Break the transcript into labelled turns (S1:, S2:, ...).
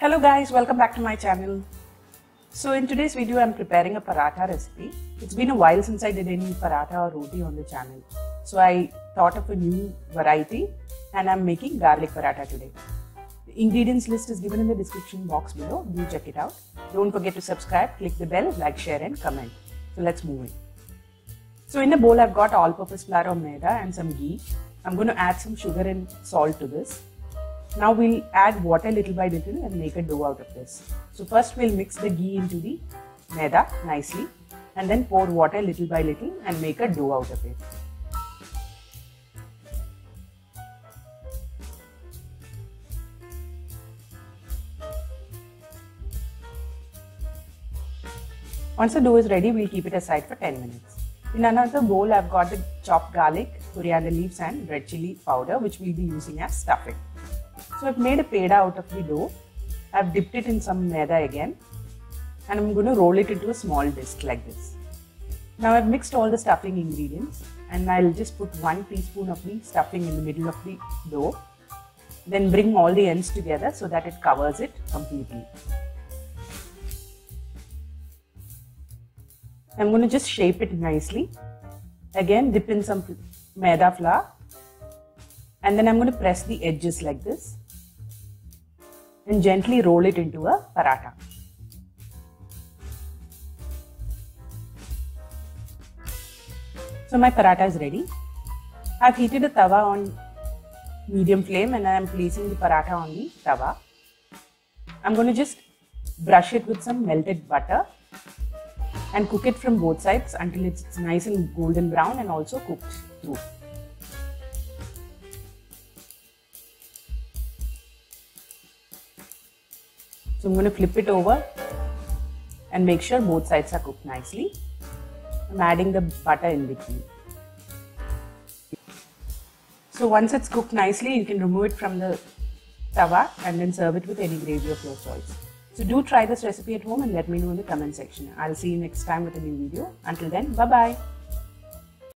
S1: Hello guys, welcome back to my channel. So in today's video I'm preparing a paratha recipe. It's been a while since I did any paratha or roti on the channel. So I thought of a new variety and I'm making garlic paratha today. The ingredients list is given in the description box below. Do check it out. Don't forget to subscribe, click the bell, like, share and comment. So let's move in. So in a bowl I've got all-purpose flour or maida and some ghee. I'm going to add some sugar and salt to this. Now we'll add water little by little and make a dough out of this. So first we'll mix the ghee into the maida nicely and then pour water little by little and make a dough out of it. Once the dough is ready, we'll keep it aside for 10 minutes. In another bowl, I've got the chopped garlic, coriander leaves and red chilli powder which we'll be using as stuffing. So I've made a peda out of the dough. I've dipped it in some maida again and I'm going to roll it into a small disc like this. Now I've mixed all the stuffing ingredients and I'll just put 1 teaspoon of the stuffing in the middle of the dough. Then bring all the ends together so that it covers it completely. I'm going to just shape it nicely. Again, dip in some maida flour and then I'm going to press the edges like this and gently roll it into a paratha. So my paratha is ready. I've heated a tawa on medium flame and I am placing the paratha on the tawa. I'm going to just brush it with some melted butter and cook it from both sides until it's nice and golden brown and also cooked through. So I'm going to flip it over and make sure both sides are cooked nicely. I'm adding the butter in between. So once it's cooked nicely, you can remove it from the tawa and then serve it with any gravy of your choice. So do try this recipe at home and let me know in the comment section. I'll see you next time with a new video. Until then, bye-bye.